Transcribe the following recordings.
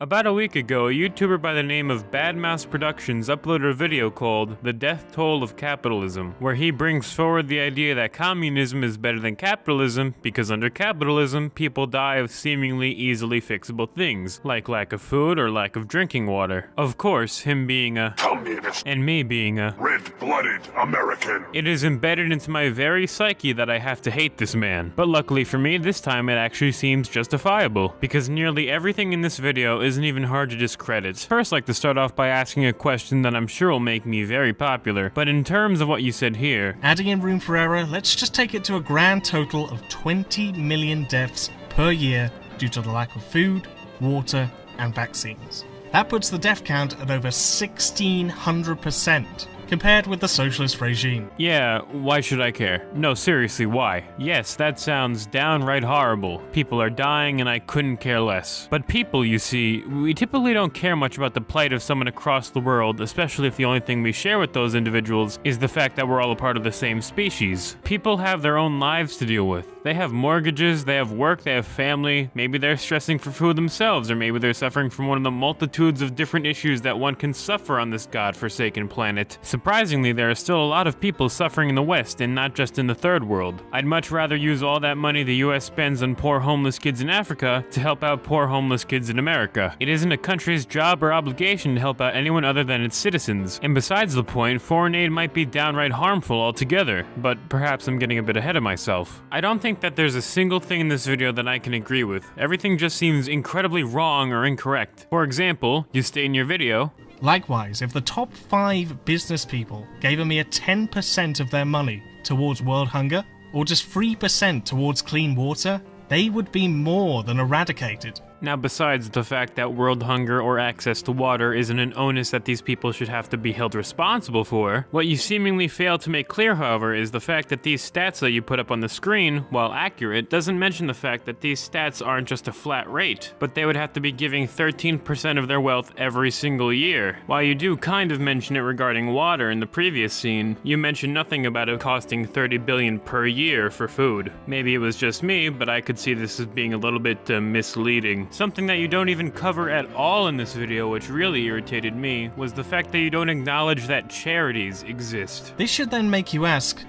About a week ago, a YouTuber by the name of Bad Mouse Productions uploaded a video called The Death Toll of Capitalism, where he brings forward the idea that communism is better than capitalism because under capitalism, people die of seemingly easily fixable things, like lack of food or lack of drinking water. Of course, him being a communist and me being a red-blooded American. It is embedded into my very psyche that I have to hate this man. But luckily for me, this time it actually seems justifiable, because nearly everything in this video isn't even hard to discredit. First, I'd like to start off by asking a question that I'm sure will make me very popular, but in terms of what you said here, adding in room for error, let's just take it to a grand total of 20 million deaths per year due to the lack of food, water, and vaccines. That puts the death count at over 1,600%. Compared with the socialist regime. Yeah, why should I care? No, seriously, why? Yes, that sounds downright horrible. People are dying and I couldn't care less. But people, you see, we typically don't care much about the plight of someone across the world, especially if the only thing we share with those individuals is the fact that we're all a part of the same species. People have their own lives to deal with. They have mortgages, they have work, they have family, maybe they're stressing for food themselves, or maybe they're suffering from one of the multitudes of different issues that one can suffer on this godforsaken planet. Surprisingly, there are still a lot of people suffering in the West and not just in the third world. I'd much rather use all that money the US spends on poor homeless kids in Africa to help out poor homeless kids in America. It isn't a country's job or obligation to help out anyone other than its citizens. And besides the point, foreign aid might be downright harmful altogether, but perhaps I'm getting a bit ahead of myself. I don't think that there's a single thing in this video that I can agree with. Everything just seems incredibly wrong or incorrect. For example, you state in your video, likewise, if the top 5 business people gave a mere 10% of their money towards world hunger, or just 3% towards clean water, they would be more than eradicated. Now, besides the fact that world hunger or access to water isn't an onus that these people should have to be held responsible for, what you seemingly fail to make clear, however, is the fact that these stats that you put up on the screen, while accurate, doesn't mention the fact that these stats aren't just a flat rate, but they would have to be giving 13% of their wealth every single year. While you do kind of mention it regarding water in the previous scene, you mention nothing about it costing $30 billion per year for food. Maybe it was just me, but I could see this as being a little bit misleading. Something that you don't even cover at all in this video, which really irritated me, was the fact that you don't acknowledge that charities exist. This should then make you ask,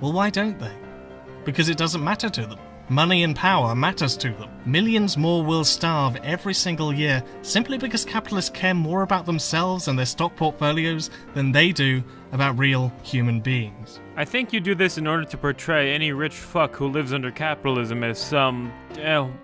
well, why don't they? Because it doesn't matter to them. Money and power matters to them. Millions more will starve every single year simply because capitalists care more about themselves and their stock portfolios than they do about real human beings. I think you do this in order to portray any rich fuck who lives under capitalism as some,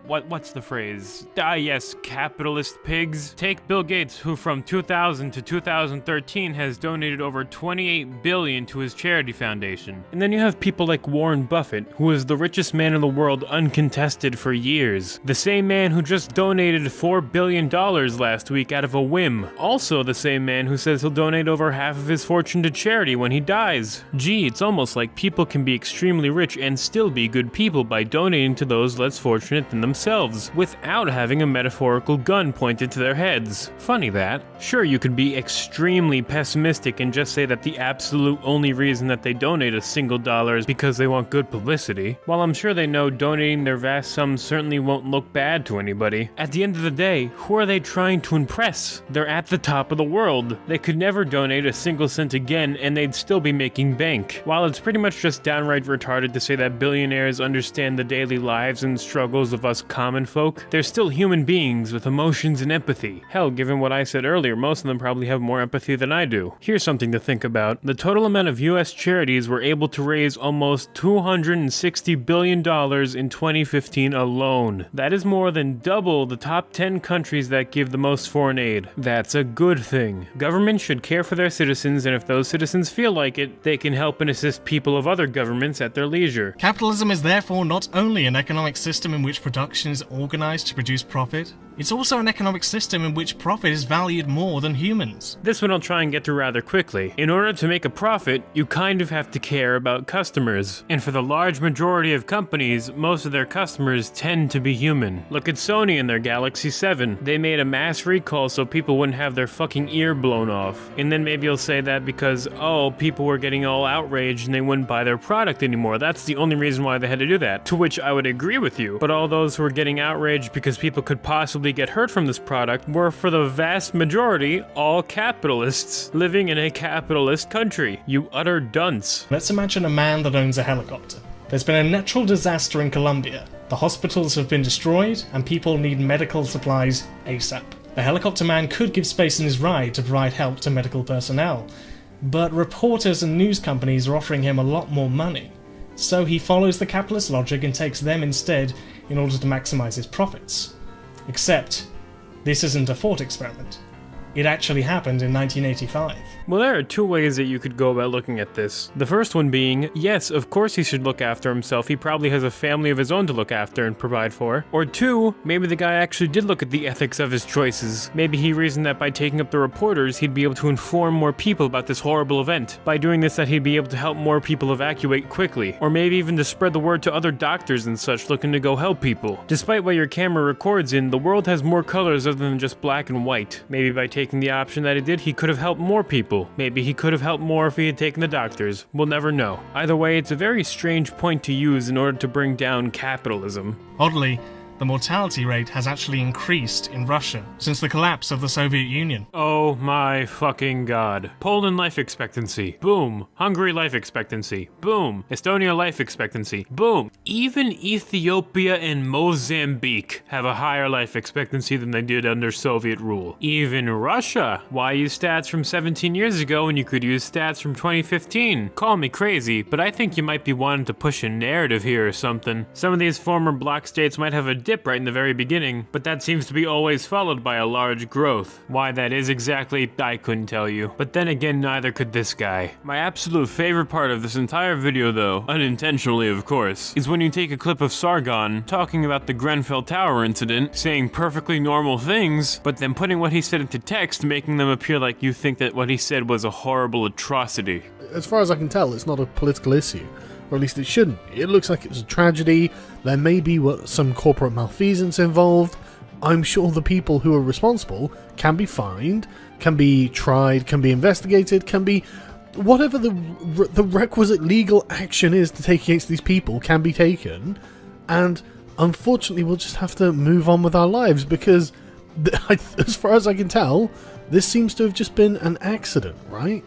what's the phrase? Yes, capitalist pigs. Take Bill Gates, who from 2000 to 2013 has donated over $28 billion to his charity foundation. And then you have people like Warren Buffett, who is the richest man in the world uncontested for years. The same man who just donated $4 billion last week out of a whim. Also the same man who says he'll donate over half of his fortune to charity when he dies. Gee, it's almost like people can be extremely rich and still be good people by donating to those less fortunate than themselves, without having a metaphorical gun pointed to their heads. Funny that. Sure, you could be extremely pessimistic and just say that the absolute only reason that they donate a single dollar is because they want good publicity. While I'm sure they know donating their vast sums certainly won't look bad to anybody, at the end of the day, who are they trying to impress? They're at the top of the world. They could never donate a single cent again and they'd still be making bank. While it's pretty much just downright retarded to say that billionaires understand the daily lives and struggles of us common folk, they're still human beings with emotions and empathy. Hell, given what I said earlier, most of them probably have more empathy than I do. Here's something to think about. The total amount of US charities were able to raise almost $260 billion in 2015 alone. That is more than double the top 10 countries that give the most foreign aid. That's a good thing. Governments should care for their citizens, and if those citizens feel like it, they can help and assist people of other governments at their leisure. Capitalism is therefore not only an economic system in which production is organized to produce profit, it's also an economic system in which profit is valued more than humans. This one I'll try and get through rather quickly. In order to make a profit, you kind of have to care about customers. And for the large majority of companies, most of their customers tend to be human. Look at Sony and their Galaxy 7. They made a mass recall so people wouldn't have their fucking ear blown off. And then maybe you'll say that because, oh, people were getting all outraged and they wouldn't buy their product anymore. That's the only reason why they had to do that. To which I would agree with you. But all those who were getting outraged because people could possibly possibly get hurt from this product were, for the vast majority, all capitalists living in a capitalist country. You utter dunce. Let's imagine a man that owns a helicopter. There's been a natural disaster in Colombia. The hospitals have been destroyed, and people need medical supplies ASAP. The helicopter man could give space in his ride to provide help to medical personnel, but reporters and news companies are offering him a lot more money. So he follows the capitalist logic and takes them instead in order to maximize his profits. Except, this isn't a thought experiment. It actually happened in 1985. Well, there are two ways that you could go about looking at this. The first one being, yes, of course he should look after himself, he probably has a family of his own to look after and provide for. Or two, maybe the guy actually did look at the ethics of his choices. Maybe he reasoned that by taking up the reporters, he'd be able to inform more people about this horrible event. By doing this, that he'd be able to help more people evacuate quickly. Or maybe even to spread the word to other doctors and such looking to go help people. Despite what your camera records in, the world has more colors other than just black and white. Maybe by taking the option that he did, he could have helped more people. Maybe he could have helped more if he had taken the doctors. We'll never know. Either way, it's a very strange point to use in order to bring down capitalism. Oddly, the mortality rate has actually increased in Russia since the collapse of the Soviet Union. Oh my fucking god. Poland life expectancy. Boom. Hungary life expectancy. Boom. Estonia life expectancy. Boom. Even Ethiopia and Mozambique have a higher life expectancy than they did under Soviet rule. Even Russia. Why use stats from 17 years ago when you could use stats from 2015? Call me crazy, but I think you might be wanting to push a narrative here or something. Some of these former bloc states might have a dip right in the very beginning, but that seems to be always followed by a large growth. Why that is exactly, I couldn't tell you. But then again, neither could this guy. My absolute favorite part of this entire video though, unintentionally of course, is when you take a clip of Sargon talking about the Grenfell Tower incident, saying perfectly normal things, but then putting what he said into text, making them appear like you think that what he said was a horrible atrocity. As far as I can tell, it's not a political issue. Or at least it shouldn't. It looks like it was a tragedy. There may be some corporate malfeasance involved. I'm sure the people who are responsible can be fined, can be tried, can be investigated, can be... whatever the requisite legal action is to take against these people can be taken. And unfortunately, we'll just have to move on with our lives because, as far as I can tell, this seems to have just been an accident, right?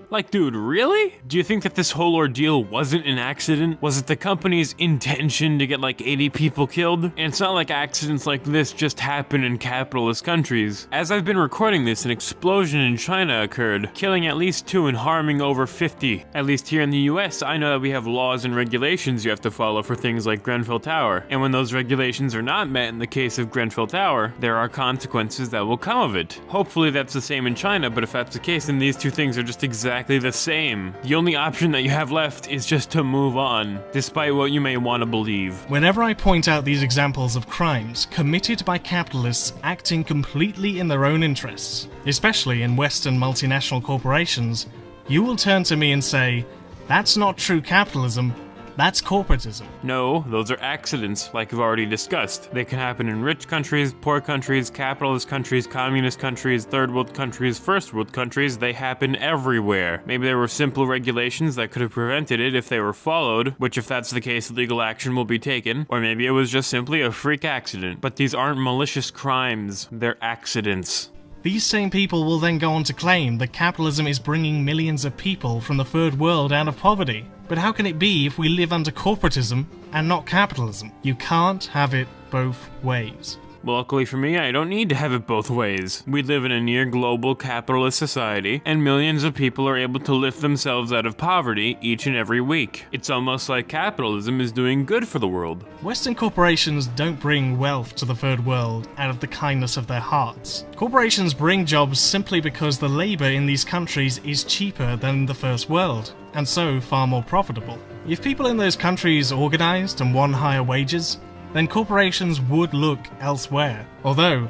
Like, dude, really? Do you think that this whole ordeal wasn't an accident? Was it the company's intention to get like 80 people killed? And it's not like accidents like this just happen in capitalist countries. As I've been recording this, an explosion in China occurred, killing at least 2 and harming over 50. At least here in the US, I know that we have laws and regulations you have to follow for things like Grenfell Tower. And when those regulations are not met in the case of Grenfell Tower, there are consequences that will come of it. Hopefully that's the same in China, but if that's the case, then these two things are just exactly the same. The only option that you have left is just to move on, despite what you may want to believe. Whenever I point out these examples of crimes committed by capitalists acting completely in their own interests, especially in Western multinational corporations, you will turn to me and say, that's not true capitalism, that's corporatism. No, those are accidents, like we've already discussed. They can happen in rich countries, poor countries, capitalist countries, communist countries, third world countries, first world countries. They happen everywhere. Maybe there were simple regulations that could have prevented it if they were followed, which if that's the case, legal action will be taken. Or maybe it was just simply a freak accident. But these aren't malicious crimes, they're accidents. These same people will then go on to claim that capitalism is bringing millions of people from the third world out of poverty. But how can it be if we live under corporatism and not capitalism? You can't have it both ways. Luckily for me, I don't need to have it both ways. We live in a near global capitalist society, and millions of people are able to lift themselves out of poverty each and every week. It's almost like capitalism is doing good for the world. Western corporations don't bring wealth to the third world out of the kindness of their hearts. Corporations bring jobs simply because the labor in these countries is cheaper than in the first world, and so far more profitable. If people in those countries organized and won higher wages, then corporations would look elsewhere. Although,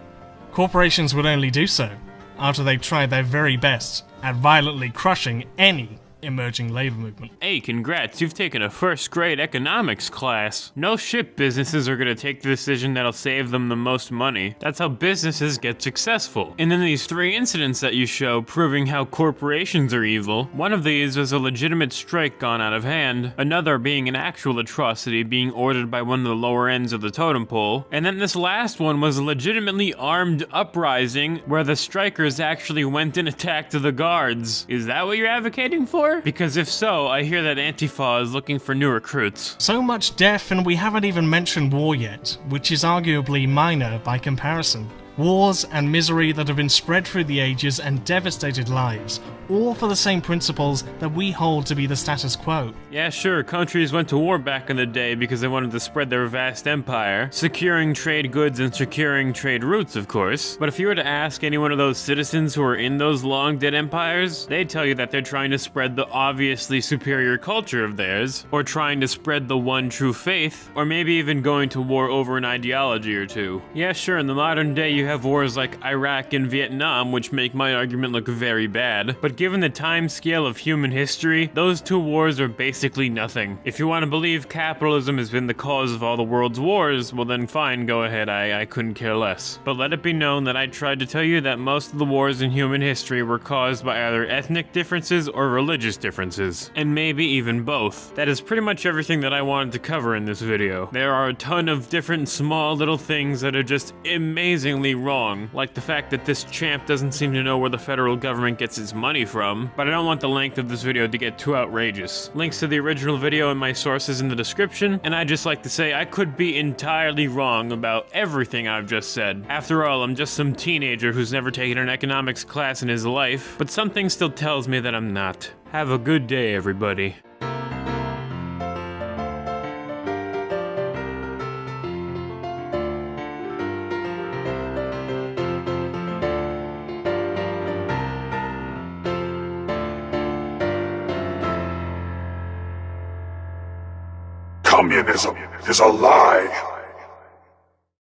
corporations would only do so after they tried their very best at violently crushing any emerging labor movement. Hey, congrats, you've taken a first-grade economics class. No shit businesses are gonna take the decision that'll save them the most money. That's how businesses get successful. And then these 3 incidents that you show proving how corporations are evil, one of these was a legitimate strike gone out of hand, another being an actual atrocity being ordered by one of the lower ends of the totem pole, and then this last one was a legitimately armed uprising where the strikers actually went and attacked the guards. Is that what you're advocating for? Because if so, I hear that Antifa is looking for new recruits. So much death, and we haven't even mentioned war yet, which is arguably minor by comparison. Wars and misery that have been spread through the ages and devastated lives, all for the same principles that we hold to be the status quo. Yeah, sure, countries went to war back in the day because they wanted to spread their vast empire, securing trade goods and securing trade routes, of course. But if you were to ask any one of those citizens who are in those long-dead empires, they'd tell you that they're trying to spread the obviously superior culture of theirs, or trying to spread the one true faith, or maybe even going to war over an ideology or two. Yeah, sure, in the modern day you have wars like Iraq and Vietnam, which make my argument look very bad, but given the time scale of human history, those 2 wars are basically nothing. If you want to believe capitalism has been the cause of all the world's wars, well then fine, go ahead, I couldn't care less. But let it be known that I tried to tell you that most of the wars in human history were caused by either ethnic differences or religious differences, and maybe even both. That is pretty much everything that I wanted to cover in this video. There are a ton of different small little things that are just amazingly wrong, like the fact that this champ doesn't seem to know where the federal government gets its money from, but I don't want the length of this video to get too outrageous. Links to the original video and my sources in the description, and I'd just like to say I could be entirely wrong about everything I've just said. After all, I'm just some teenager who's never taken an economics class in his life, but something still tells me that I'm not. Have a good day, everybody. Communism is a lie.